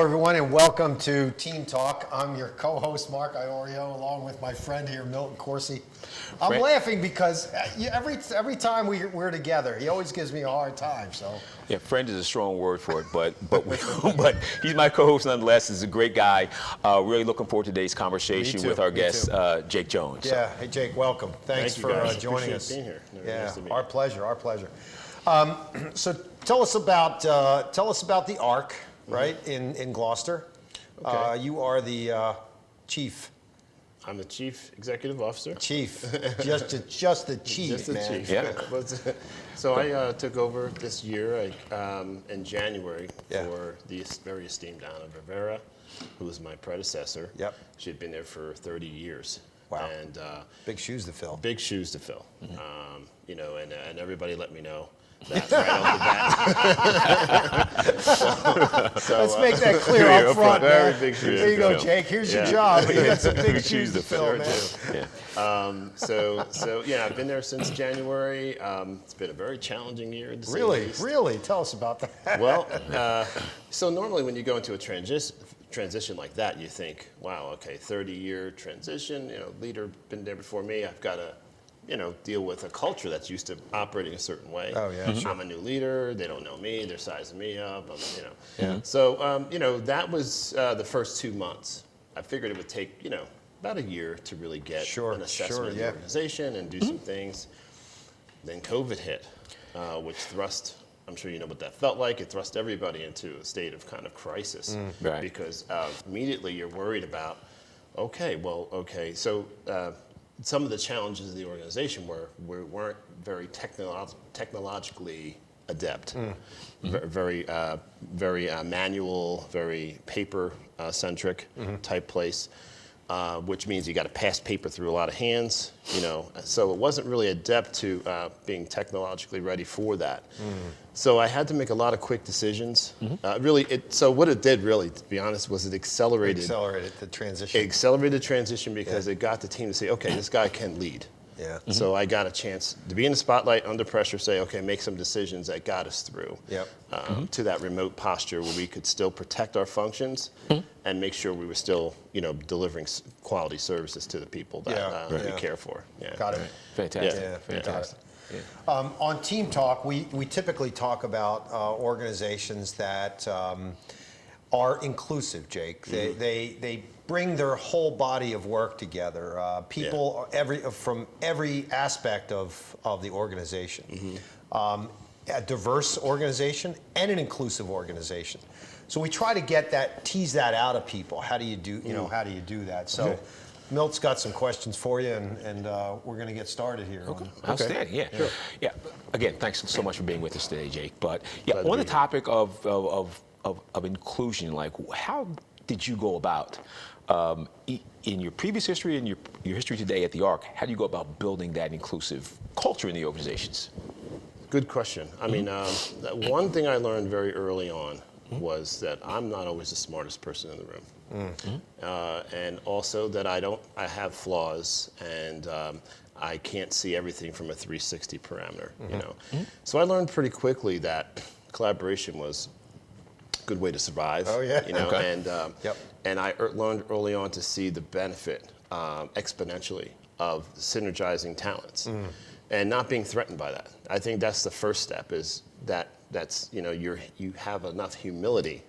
Hello, everyone, and welcome to Team Talk. I'm your co-host, Mark Iorio, along with my friend here, Milton Corsey. I'm laughing because every time we're together, he always gives me a hard time. So yeah, friend is a strong word for it, but but he's my co-host nonetheless. He's a great guy. Really looking forward to today's conversation with our guest, Jake Jones. Yeah, hey Jake, welcome. Thanks for joining us. Being here. Yeah, nice to meet our you. pleasure, our pleasure. So tell us about the ARC, right, in Gloucester. Okay. You are the chief. I'm the Chief Executive Officer. Chief, just the chief, Just the man. chief. Yeah. So I took over this year in January Yeah. for the very esteemed Anna Rivera, who was my predecessor. Yep. She had been there for 30 years. Wow. And Big shoes to fill. big shoes to fill. And everybody let me know that right off the bat. So, Let's make that clear up front, very man. big shoes Here you to go, fill. Jake. Here's your Yeah. job. But you got some big shoes to fill, Sure man. do. Yeah. So yeah, I've been there since January. It's been a very challenging year. To say the Really, least. really. Tell us about that. Well, so normally when you go into a transition like that, you think, wow, okay, 30-year transition. Leader been there before me. I've got to, deal with a culture that's used to operating a certain way. Oh, yeah, sure. I'm a new leader. They don't know me. They're sizing me up. Yeah. So that was the first 2 months. I figured it would take, about a year to really get an assessment of the yeah. organization and do some things. Then COVID hit, which thrust, I'm sure you know what that felt like. It thrust everybody into a state of kind of crisis Right. because immediately you're worried about, so some of the challenges of the organization we weren't very technologically adept, very manual, very paper centric type place. Which means you got to pass paper through a lot of hands, So it wasn't really adept to being technologically ready for that. So I had to make a lot of quick decisions. So what it did, really, to be honest, was it accelerated the transition. Accelerated transition because it got the team to say, okay, this guy can lead. Yeah. So I got a chance to be in the spotlight under pressure, say, okay, make some decisions that got us through to that remote posture where we could still protect our functions and make sure we were still, delivering quality services to the people that we care for. Yeah. Got it. Fantastic. Yeah, Fantastic. Yeah. On Team Talk, we typically talk about organizations that are inclusive, Jake. They bring their whole body of work together. People from every aspect of the organization. A diverse organization and an inclusive organization. So we try to tease that out of people. How do you do, how do you do that? So Milt's got some questions for you, and we're going to get started here. Okay. Outstanding. Yeah. Sure. Yeah. Again, thanks so much for being with us today, Jake. But yeah, on the topic of inclusion, like how did you go about in your previous history and your history today at the ARC? How do you go about building that inclusive culture in the organizations? Good question. I mean, one thing I learned very early on was that I'm not always the smartest person in the room. And also that I have flaws and I can't see everything from a 360 parameter, So I learned pretty quickly that collaboration was a good way to survive. Oh, yeah. And I learned early on to see the benefit exponentially of synergizing talents and not being threatened by that. I think that's the first step is that's you have enough humility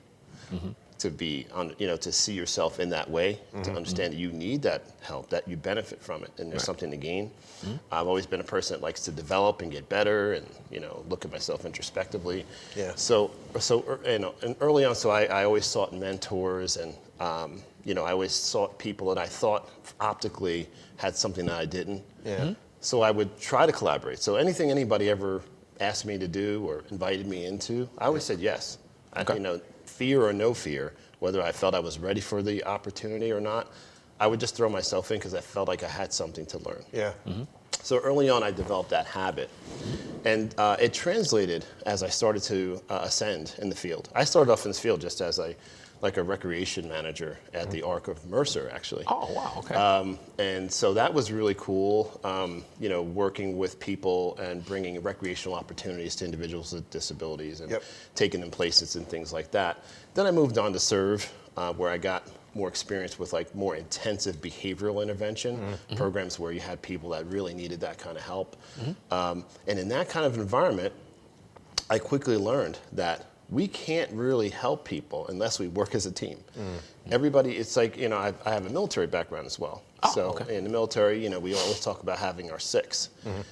to be to see yourself in that way, to understand that you need that help, that you benefit from it, and there's something to gain. I've always been a person that likes to develop and get better, and look at myself introspectively. Yeah. So and early on, so I always sought mentors, and I always sought people that I thought optically had something that I didn't. Yeah. So I would try to collaborate. So anything anybody ever asked me to do or invited me into, I always said yes. Fear or no fear, whether I felt I was ready for the opportunity or not, I would just throw myself in because I felt like I had something to learn. Yeah. So early on, I developed that habit. And it translated as I started to ascend in the field. I started off in this field just as a like a recreation manager at the Arc of Mercer, actually. Oh, wow, okay. And so that was really cool, you know, working with people and bringing recreational opportunities to individuals with disabilities and taking them places and things like that. Then I moved on to Serve, where I got more experience with like more intensive behavioral intervention programs where you had people that really needed that kind of help. And in that kind of environment, I quickly learned that we can't really help people unless we work as a team. Everybody, it's like, you know, I have a military background as well. So in the military, you know, we always talk about having our six,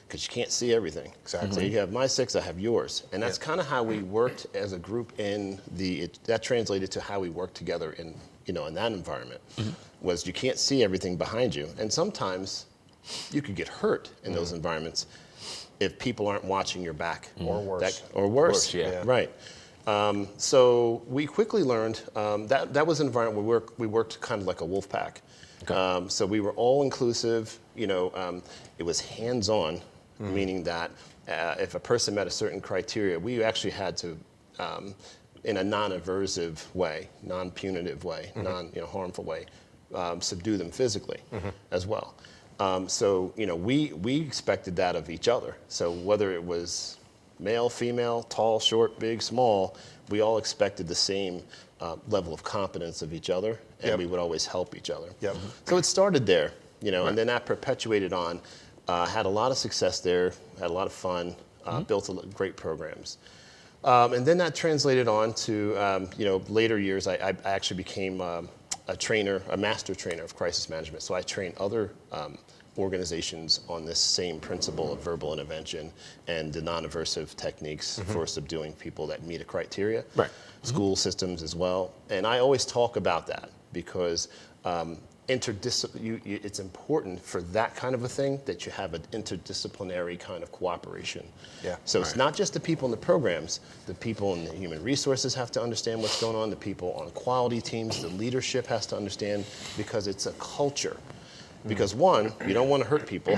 because you can't see everything. Exactly. So you have my six, I have yours. And that's kind of how we worked as a group that translated to how we worked together in, you know, in that environment, was you can't see everything behind you. And sometimes you could get hurt in those environments if people aren't watching your back. Or worse. Or worse, yeah. Right. So we quickly learned that was an environment where we worked kind of like a wolf pack. Okay. So we were all inclusive. You know, it was hands-on, meaning that if a person met a certain criteria, we actually had to, in a non-aversive way, non-punitive way, non-harmful way, subdue them physically as well. So you know, we expected that of each other. So whether it was male, female, tall, short, big, small, we all expected the same level of competence of each other, and we would always help each other. So it started there, you know, and then that perpetuated on. Had a lot of success there, had a lot of fun, built great programs. And then that translated on to, you know, later years, I actually became a trainer, a master trainer of crisis management. So I train other organizations on this same principle of verbal intervention and the non-aversive techniques for subduing people that meet a criteria. Right. School systems as well. And I always talk about that because it's important for that kind of a thing that you have an interdisciplinary kind of cooperation. So it's not just the people in the programs, the people in the human resources have to understand what's going on, the people on quality teams, the leadership has to understand, because it's a culture. Because one, you don't want to hurt people.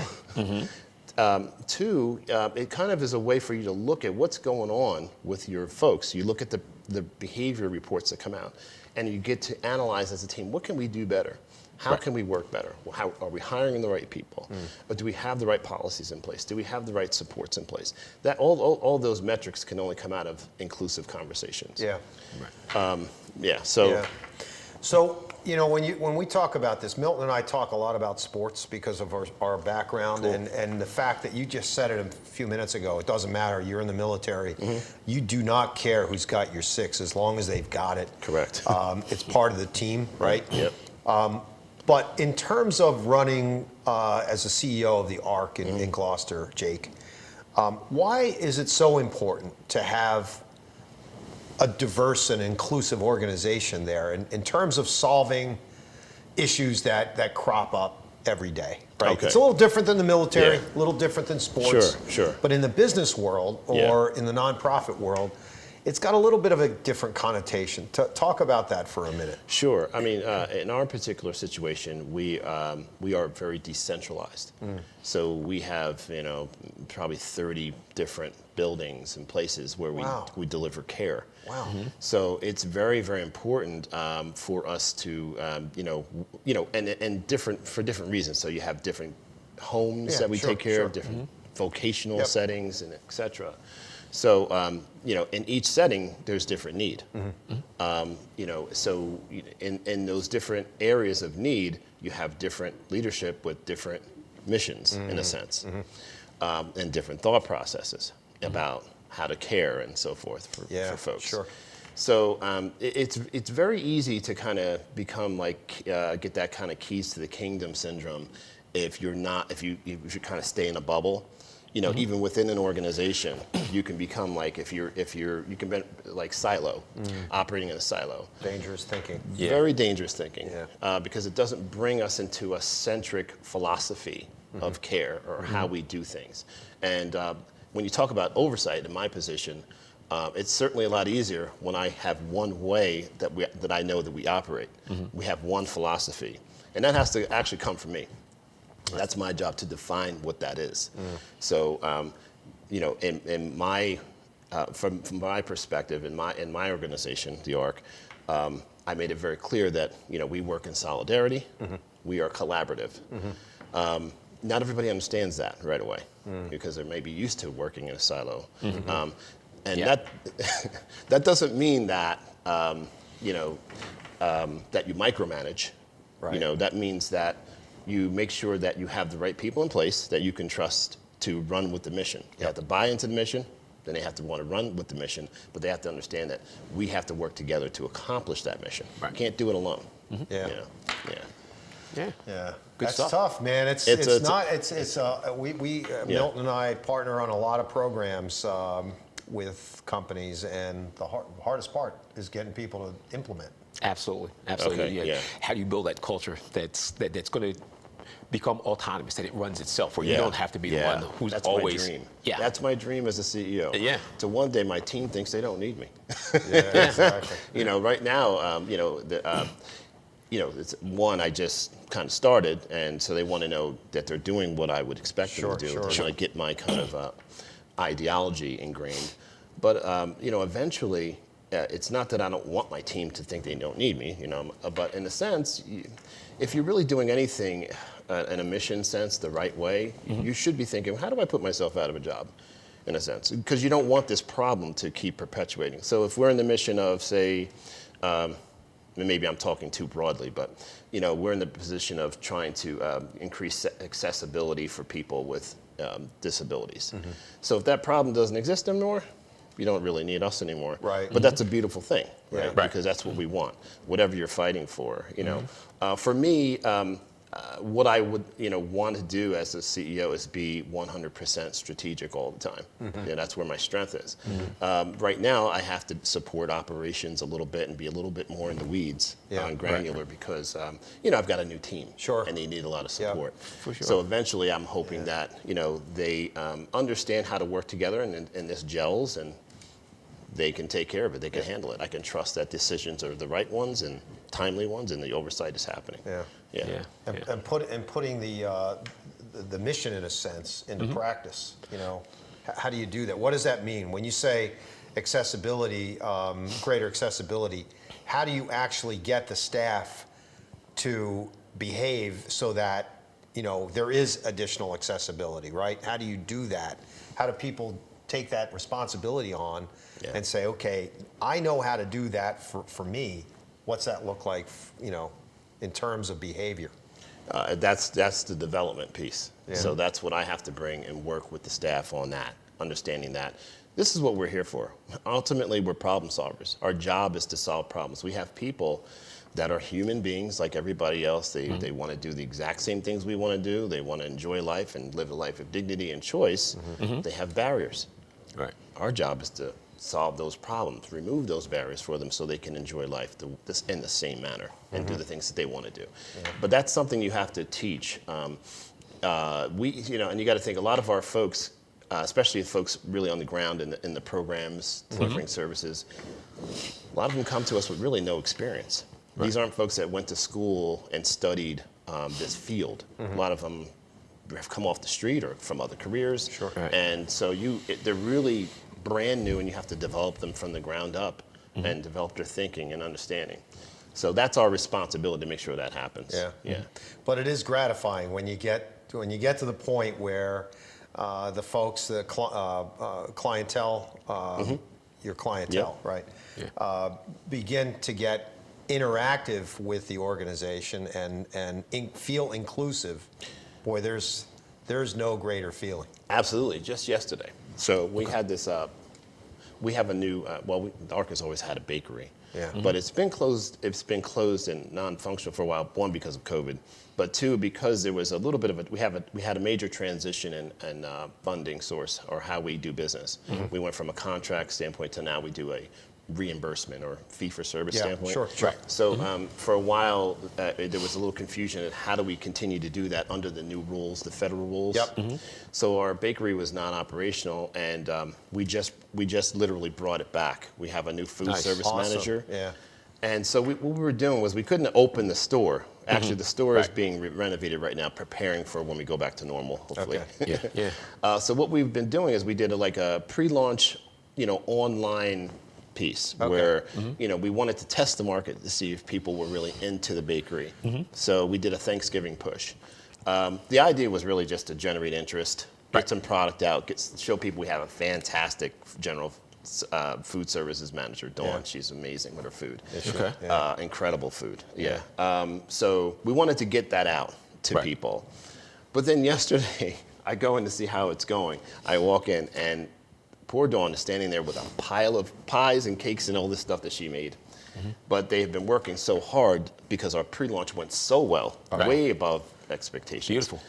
Two, it kind of is a way for you to look at what's going on with your folks. You look at the behavior reports that come out, and you get to analyze as a team, what can we do better? How can we work better? How, are we hiring the right people? Or do we have the right policies in place? Do we have the right supports in place? That all those metrics can only come out of inclusive conversations. So, you know, when we talk about this, Milton and I talk a lot about sports because of our background, and the fact that you just said it a few minutes ago, it doesn't matter, you're in the military, you do not care who's got your six as long as they've got it. Correct. It's part of the team, right? But in terms of running as a CEO of the ARC in Gloucester, Jake, why is it so important to have a diverse and inclusive organization there in terms of solving issues that crop up every day, right? It's a little different than the military, a little different than sports. Sure. But in the business world or in the nonprofit world, it's got a little bit of a different connotation. Talk about that for a minute. Sure. I mean, in our particular situation, we are very decentralized. So we have, you know, probably 30 different buildings and places where we deliver care. So it's very, very important for us to, and different for different reasons. So you have different homes that we take care of, different vocational settings, and et cetera. So, you know, in each setting, there's different need. You know, so in those different areas of need, you have different leadership with different missions, in a sense, and different thought processes about how to care and so forth for folks. So it's very easy to kind of become like, get that kind of keys to the kingdom syndrome if you kind of stay in a bubble. You know, even within an organization, you can become like, you can be like silo, operating in a silo. Dangerous thinking. Very dangerous thinking, because it doesn't bring us into a centric philosophy of care or how we do things. And when you talk about oversight, in my position, it's certainly a lot easier when I have one way that I know that we operate. We have one philosophy, and that has to actually come from me. That's my job to define what that is. So, you know, in my, from my perspective, in my organization, the ARC, I made it very clear that, we work in solidarity, we are collaborative. Not everybody understands that right away because they may be used to working in a silo. And that doesn't mean that, that you micromanage. Right. That means that you make sure that you have the right people in place that you can trust to run with the mission. You have to buy into the mission, then they have to want to run with the mission, but they have to understand that we have to work together to accomplish that mission. Right. You can't do it alone. Yeah. Good That's stuff. tough, man. Milton and I partner on a lot of programs with companies, and the hardest part is getting people to implement. Absolutely. Okay, How do you build that culture that's going to become autonomous, that it runs itself, where you don't have to be the one who's That's always. my dream. Yeah. That's my dream as a CEO. Yeah. To one day my team thinks they don't need me. Yeah, exactly. Right now, it's one I just kind of started, and so they want to know that they're doing what I would expect them to do. They want to get my kind of ideology ingrained. But eventually, it's not that I don't want my team to think they don't need me, but in a sense, if you're really doing anything in a mission sense the right way, you should be thinking, how do I put myself out of a job, in a sense? Because you don't want this problem to keep perpetuating. So if we're in the mission of, say, maybe I'm talking too broadly, but we're in the position of trying to increase accessibility for people with disabilities. So if that problem doesn't exist anymore, you don't really need us anymore. Right. But that's a beautiful thing, right? Right. Because that's what we want, whatever you're fighting for. For me, what I would want to do as a CEO is be 100% strategic all the time. That's where my strength is. Right now, I have to support operations a little bit and be a little bit more in the weeds on granular because I've got a new team, and they need a lot of support. For sure. So eventually, I'm hoping that they understand how to work together and this gels and they can take care of it. They can handle it. I can trust that decisions are the right ones and timely ones, and the oversight is happening. And putting the mission, in a sense, into practice. How do you do that? What does that mean when you say accessibility, greater accessibility? How do you actually get the staff to behave so that there is additional accessibility, right? How do you do that? How do people take that responsibility on and say, okay, I know how to do that for me. What's that look like, in terms of behavior? That's the development piece. So that's what I have to bring and work with the staff on that, understanding that this is what we're here for. Ultimately, we're problem solvers. Our job is to solve problems. We have people that are human beings like everybody else. They want to do the exact same things we want to do. They want to enjoy life and live a life of dignity and choice. They have barriers. Right. Our job is to solve those problems, remove those barriers for them so they can enjoy life in the same manner and do the things that they want to do. But that's something you have to teach. And you got to think a lot of our folks, especially folks really on the ground in the programs, delivering services, a lot of them come to us with really no experience. Right. These aren't folks that went to school and studied this field. A lot of them have come off the street or from other careers. Right. And so they're really brand new, and you have to develop them from the ground up and develop their thinking and understanding. So that's our responsibility to make sure that happens. But it is gratifying when you get to the point where the folks, the clientele, your clientele, right, begin to get interactive with the organization and feel inclusive. Boy, there's no greater feeling. Absolutely. Just yesterday. So we had this, we have a new, the Ark has always had a bakery. But it's been closed and non-functional for a while, one, because of COVID, but two, because there was a little bit of we had a major transition in funding source or how we do business. We went from a contract standpoint to now we do a reimbursement or fee-for-service standpoint. Sure. So for a while, there was a little confusion at how do we continue to do that under the new rules, the federal rules. So our bakery was non-operational, and we just literally brought it back. We have a new food service manager. And so what we were doing was we couldn't open the store. Actually, the store is being renovated right now, preparing for when we go back to normal, hopefully. Okay. So what we've been doing is we did a pre-launch, online piece where, you know, we wanted to test the market to see if people were really into the bakery. So we did a Thanksgiving push. The idea was really just to generate interest, get some product out, show people we have a fantastic general food services manager, Dawn. Yeah. She's amazing with her food. Okay. Yeah. Incredible food. Yeah. So we wanted to get that out to people. But then yesterday, I go in to see how it's going. I walk in, and poor Dawn is standing there with a pile of pies and cakes and all this stuff that she made. But they have been working so hard because our pre-launch went so well, way above expectations. Beautiful.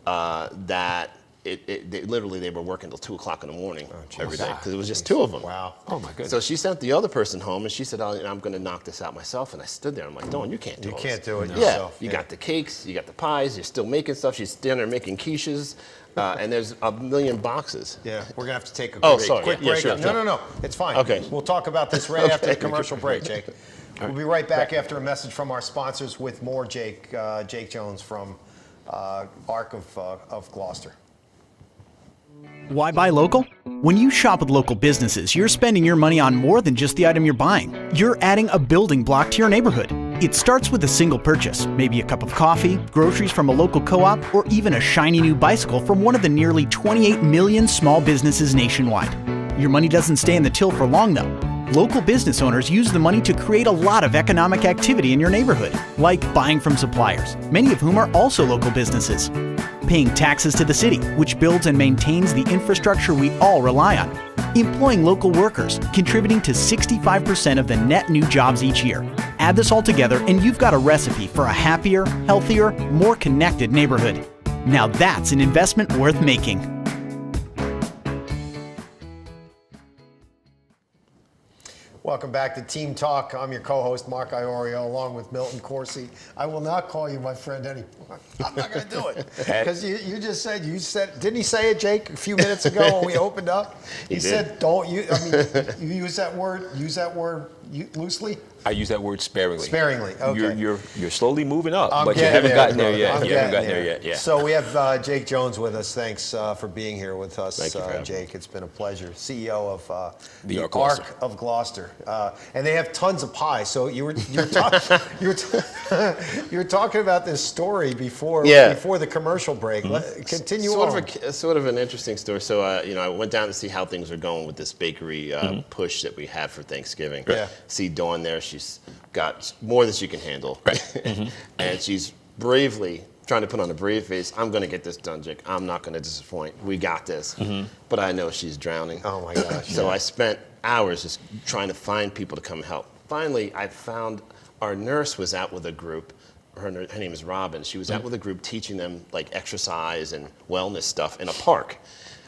That they were working till 2 o'clock in the morning every day because it was just 2 of them. Wow. Oh my goodness. So she sent the other person home, and she said, "Oh, I'm going to knock this out myself." And I stood there. I'm like, "Dawn, you can't do You all can't this." do it Yeah, yourself. you got the cakes, you got the pies, you're still making stuff. She's standing there making quiches, and there's a million boxes. Yeah, we're gonna have to take a Yeah, quick break. sure, No, it's fine. Okay. We'll talk about this right after the commercial break, Jake. right. We'll be right back after a message from our sponsors with more Jake Jones from ARC of Gloucester. Why buy local? When you shop with local businesses, you're spending your money on more than just the item you're buying. You're adding a building block to your neighborhood. It starts with a single purchase, maybe a cup of coffee, groceries from a local co-op, or even a shiny new bicycle from one of the nearly 28 million small businesses nationwide. Your money doesn't stay in the till for long though. Local business owners use the money to create a lot of economic activity in your neighborhood, like buying from suppliers, many of whom are also local businesses. Paying taxes to the city, which builds and maintains the infrastructure we all rely on. Employing local workers, contributing to 65% of the net new jobs each year. Add this all together and you've got a recipe for a happier, healthier, more connected neighborhood. Now that's an investment worth making. Welcome back to Team Talk. I'm your co-host, Mark Iorio, along with Milton Corsey. I will not call you my friend anymore. I'm not going to do it. Because you just said, didn't he say it, Jake, a few minutes ago when we opened up? He said, don't you, I mean, you use that word loosely? I use that word sparingly. Sparingly, okay. You're slowly moving up, I'm but you getting haven't there, gotten there brother. yet. I'm You haven't getting gotten there yet. Yeah. So we have Jake Jones with us. Thanks for being here with us, Thank you for having me. Jake. It's been a pleasure. CEO of The ARC Gloucester. of Gloucester, and they have tons of pie. So you were talking about this story before the commercial break. Continue on. Sort of an interesting story. So I went down to see how things are going with this bakery push that we had for Thanksgiving. Yeah. See Dawn there. She's got more than she can handle. Right. And she's bravely trying to put on a brave face. I'm going to get this done, Jake. I'm not going to disappoint. We got this. But I know she's drowning. Oh my gosh. So I spent hours just trying to find people to come help. Finally, I found our nurse was out with a group. Her name is Robin. She was out with a group teaching them like exercise and wellness stuff in a park.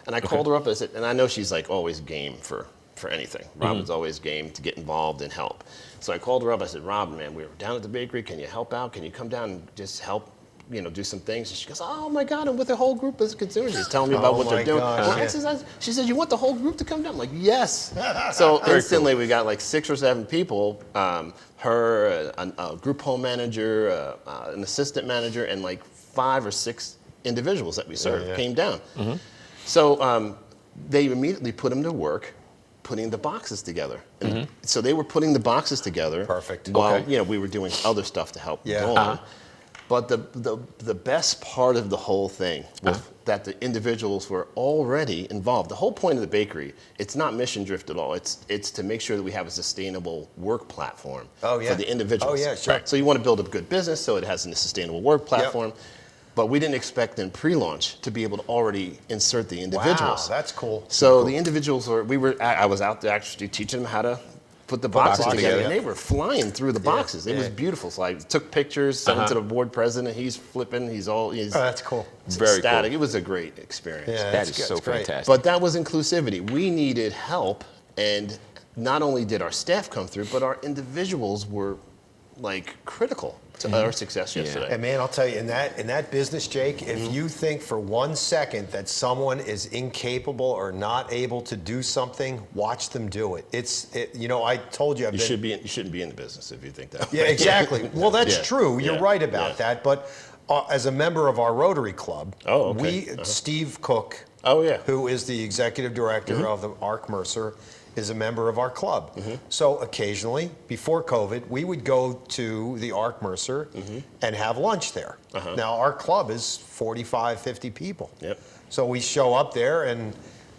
And I called her up and I said, and I know she's like always game for anything. Robin's always game to get involved and help. So I called her up. I said, Robin, man, we were down at the bakery. Can you help out? Can you come down and just help, do some things? And she goes, oh my God, I'm with a whole group of consumers. She's telling me about what they're doing. Gosh, She said, you want the whole group to come down? I'm like, yes. So instantly we got like 6 or 7 people, her, a group home manager, an assistant manager, and like 5 or 6 individuals that we served came down. So they immediately put them to work putting the boxes together. And so they were putting the boxes together. Perfect. While we were doing other stuff to help Dawn. But the best part of the whole thing was that the individuals were already involved. The whole point of the bakery, it's not mission drift at all. It's to make sure that we have a sustainable work platform for the individuals. Oh yeah, sure. Right. So you want to build a good business, so it has a sustainable work platform. But we didn't expect in pre-launch to be able to already insert the individuals. Wow, that's cool. So the individuals I was out there actually teaching them how to put the boxes together. And they were flying through the boxes. It was beautiful. So I took pictures, sent them to the board president. He's flipping. He's that's cool. Very ecstatic. Cool. It was a great experience. Yeah, That is so fantastic. But that was inclusivity. We needed help, and not only did our staff come through, but our individuals were like critical to our success yesterday. And man, I'll tell you, in that business, Jake, if you think for 1 second that someone is incapable or not able to do something, watch them do it. I told you, You shouldn't be in the business if you think that. Yeah, exactly. Well, that's true. You're right about Yeah. that. But as a member of our Rotary Club, Steve Cook, who is the executive director of the ARC Mercer, is a member of our club. So occasionally, before COVID, we would go to the Arc Mercer and have lunch there. Now, our club is 45, 50 people. Yep. So we show up there, and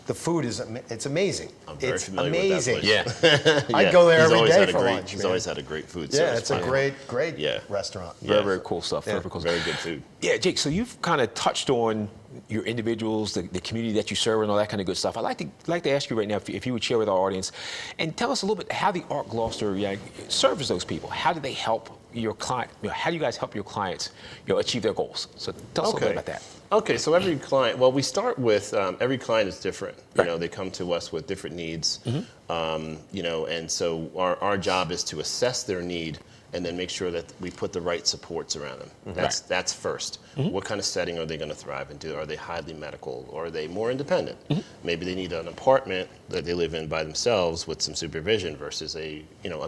the food it's amazing. I'm very It's familiar amazing. with that place. Yeah. I'd go there He's every always day had a for great, lunch. He's man. always had a great food Yeah, service. it's a plan. great Yeah. restaurant. Very, very cool stuff. Yeah. Very cool stuff. Very good food. Yeah, Jake, so you've kind of touched on your individuals, the community that you serve, and all that kind of good stuff. I'd like to ask you right now if you would share with our audience and tell us a little bit how the Arc Gloucester serves those people. How do they help your client? How do you guys help your clients achieve their goals? So tell us a little bit about that. Okay, so every client, well, we start with, every client is different. Right. They come to us with different needs, and so our job is to assess their need and then make sure that we put the right supports around them. That's first. What kind of setting are they going to thrive into? Are they highly medical, or are they more independent? Maybe they need an apartment that they live in by themselves with some supervision versus a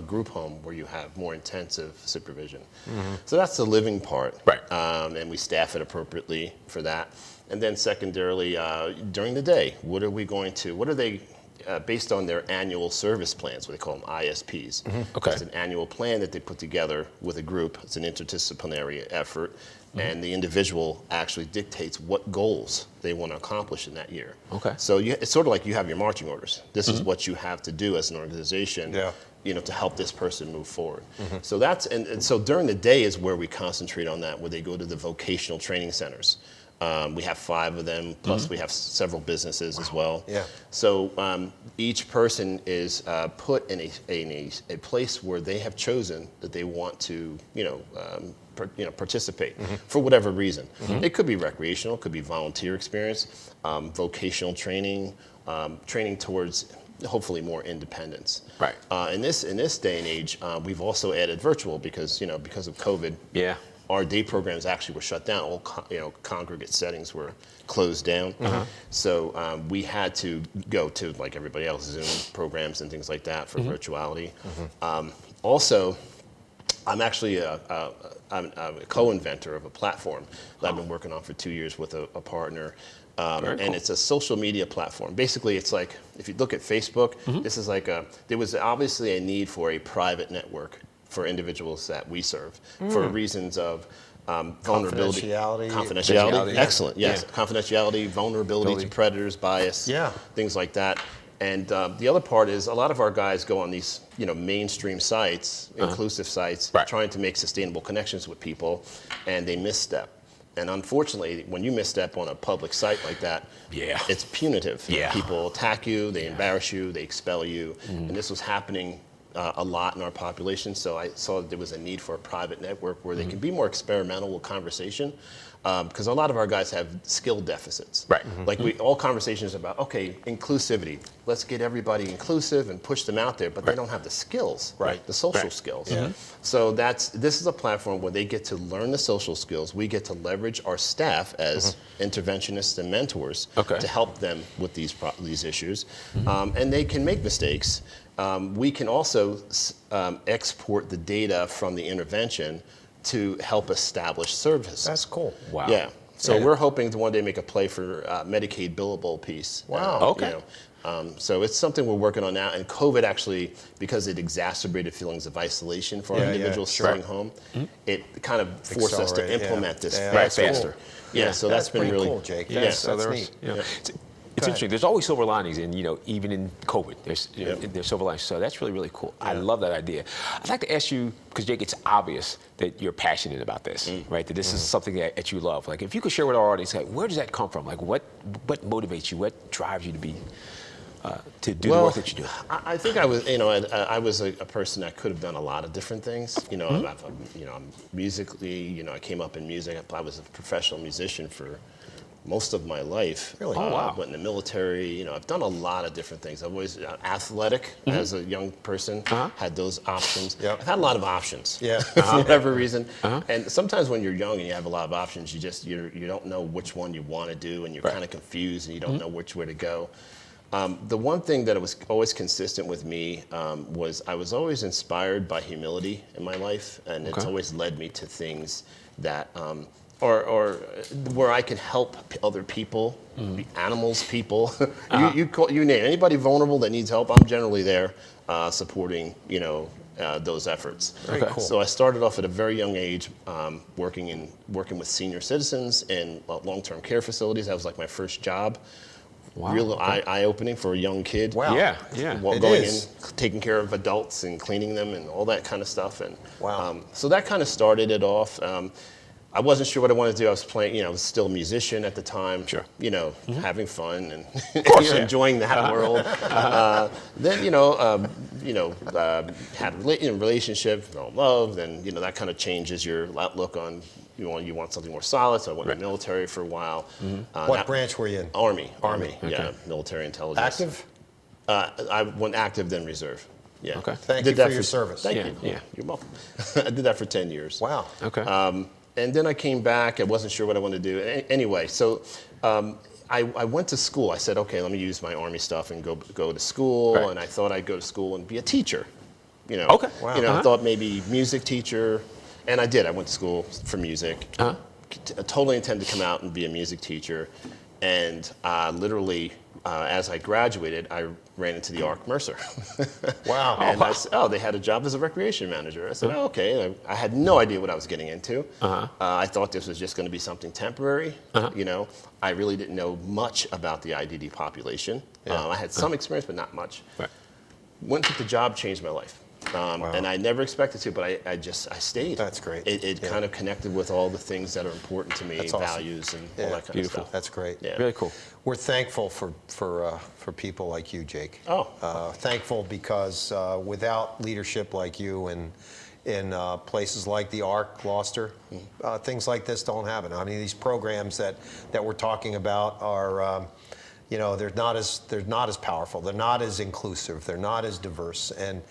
group home where you have more intensive supervision. So that's the living part, Right. And we staff it appropriately for that. And then secondarily, during the day, what are they based on their annual service plans, what they call them ISPs. Okay. It's an annual plan that they put together with a group. It's an interdisciplinary effort, and the individual actually dictates what goals they want to accomplish in that year. Okay. So it's sort of like you have your marching orders. This is what you have to do as an organization. To help this person move forward. So that's and so during the day is where we concentrate on that, where they go to the vocational training centers. We have 5 of them, plus we have several businesses as well. Yeah. So each person is put in a place where they have chosen that they want to, participate for whatever reason. It could be recreational, it could be volunteer experience, vocational training, training towards hopefully more independence. Right. In this day and age, we've also added virtual because of COVID. Yeah. Our day programs actually were shut down. All congregate settings were closed down. So we had to go to, like everybody else, Zoom programs and things like that for virtuality. Also, I'm actually I'm a co-inventor of a platform that I've been working on for 2 years with a partner. And cool. it's a social media platform. Basically, it's like, if you look at Facebook, this is like there was obviously a need for a private network for individuals that we serve for reasons of vulnerability. Confidentiality. Excellent, yes. Yeah. Confidentiality, vulnerability to predators, bias, things like that. And the other part is a lot of our guys go on these, mainstream sites, inclusive sites, trying to make sustainable connections with people, and they misstep. And unfortunately, when you misstep on a public site like that, it's punitive. Yeah. People attack you, they embarrass you, they expel you. And this was happening a lot in our population. So I saw that there was a need for a private network where they can be more experimental with conversation. Because a lot of our guys have skill deficits. Right. Like all conversations about, okay, inclusivity. Let's get everybody inclusive and push them out there, but they don't have the skills, the social skills. So this is a platform where they get to learn the social skills. We get to leverage our staff as interventionists and mentors to help them with these issues. And they can make mistakes. We can also export the data from the intervention to help establish services. That's cool. Wow. Yeah. So we're hoping to one day make a play for Medicaid billable piece. Wow. Okay. So it's something we're working on now. And COVID actually, because it exacerbated feelings of isolation for our individuals staying home, it kind of forced us to implement this faster. Cool. Yeah. So that's been pretty really cool, Jake. Yeah. That's So neat. It's interesting. There's always silver linings, and even in COVID, there's silver linings. So that's really, really cool. I love that idea. I'd like to ask you, because Jake, it's obvious that you're passionate about this, right? That this is something that you love. Like, if you could share with our audience, like, where does that come from? Like, what motivates you? What drives you to be to do the work that you do? I think I was, I was a person that could have done a lot of different things. I'm musically, I came up in music. I was a professional musician for most of my life. Really? Oh, wow. Went in the military. I've done a lot of different things. I've always athletic as a young person. Had those options. Yep. I've had a lot of options. Yeah. For whatever reason. And sometimes when you're young and you have a lot of options, you don't know which one you want to do, and you're kind of confused, and you don't know which way to go. The one thing that was always consistent with me was I was always inspired by humility in my life, and it's always led me to things that or where I can help other people, animals, people. You name anybody vulnerable that needs help. I'm generally there supporting, those efforts. Very cool. So I started off at a very young age, working with senior citizens in long-term care facilities. That was like my first job. Wow. Real eye-opening for a young kid. Wow. Yeah. It Going is. in, taking care of adults and cleaning them and all that kind of stuff. And Wow. so that kind of started it off. I wasn't sure what I wanted to do. I was playing, I was still a musician at the time. Sure. Having fun and Yeah. enjoying that world. Then, had a relationship, fell in love. Then, that kind of changes your outlook on, you want something more solid. So I went in the military for a while. What branch were you in? Army. Army, Yeah, military intelligence. Active? I went active, then reserve. Yeah. Okay. Thank Did you that for your service. Thank Yeah, you. yeah. You're welcome. I did that for 10 years. Wow. Okay. And then I came back. I wasn't sure what I wanted to do. Anyway, so I went to school. I said, okay, let me use my Army stuff and go to school. Right. And I thought I'd go to school and be a teacher. Okay. Wow. I thought maybe music teacher. And I did. I went to school for music. I totally intended to come out and be a music teacher. And literally, as I graduated, I ran into the ARC Mercer. Wow. And I said, they had a job as a recreation manager. I said, okay. I had no idea what I was getting into. I thought this was just going to be something temporary. I really didn't know much about the IDD population. Yeah. I had some experience, but not much. Right. Went to the job, changed my life. And I never expected to, but I stayed. That's great. It Yeah. kind of connected with all the things that are important to me, That's awesome. values and Yeah. all that kind Beautiful. of stuff. That's great. Yeah. Very cool. We're thankful for people like you, Jake. Thankful because without leadership like you and in places like the ARC, Gloucester, things like this don't happen. I mean, these programs that we're talking about are, they're not as powerful. They're not as inclusive. They're not as diverse. And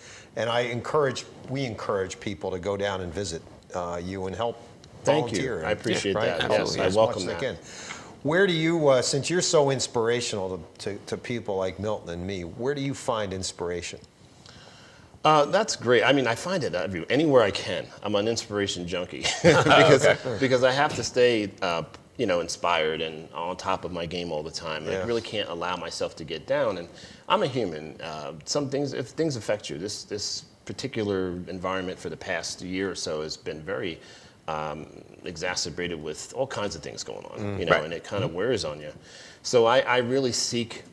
we encourage people to go down and visit you and help Thank volunteer. you. I appreciate right? that. Absolutely. Yes, I As welcome much as that. they can. Where do you, since you're so inspirational to people like Milton and me, where do you find inspiration? That's great. I mean, I find it anywhere I can. I'm an inspiration junkie because I have to stay, inspired and on top of my game all the time. Yeah. I really can't allow myself to get down. And I'm a human. If things affect you, this particular environment for the past year or so has been very exacerbated with all kinds of things going on. And it kind of wears on you. So I really seek.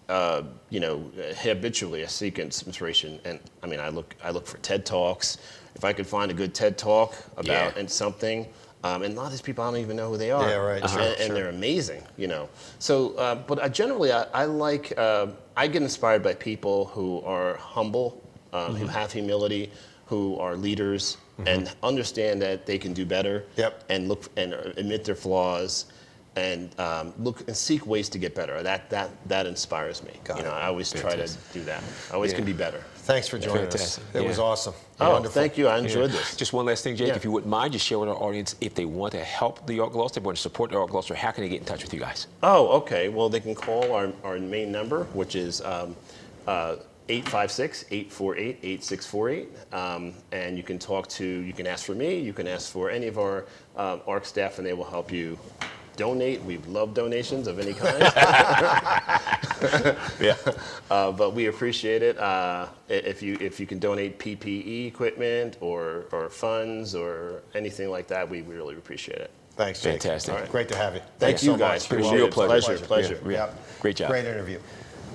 Habitually I seek inspiration, and I mean I look for TED Talks. If I could find a good TED Talk about something, and a lot of these people I don't even know who they are. Yeah, right. And they're amazing, So, but I like I get inspired by people who are humble, who have humility, who are leaders, and understand that they can do better. Yep. And look and admit their flaws. And look and seek ways to get better. That inspires me. Got it. I always try to do that. I always can be better. Thanks for joining us. Fantastic. It was Yeah. awesome. Oh, Wonderful. thank you. I enjoyed this. Just one last thing, Jake, Yeah. if you wouldn't mind, just share with our audience if they want to help the ARC Gloucester, if they want to support the ARC Gloucester, how can they get in touch with you guys? Oh, okay. Well, they can call our main number, which is 856-848-8648. And you can you can ask for me, you can ask for any of our ARC staff, and they will help you donate. We love donations of any kind. But we appreciate it. If you can donate PPE equipment or funds or anything like that, we really appreciate it. Thanks, Jake. Fantastic. All right. Great to have you. Thank Thanks you so guys. much. Appreciate Real it. pleasure. Pleasure. Yep. Great job. Great interview.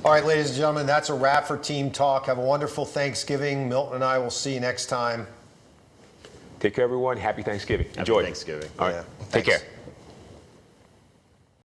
All right, ladies and gentlemen, that's a wrap for Team Talk. Have a wonderful Thanksgiving. Milton and I will see you next time. Take care, everyone. Happy Thanksgiving. Happy Enjoy. Thanksgiving. All right. Yeah. Take Thanks. care.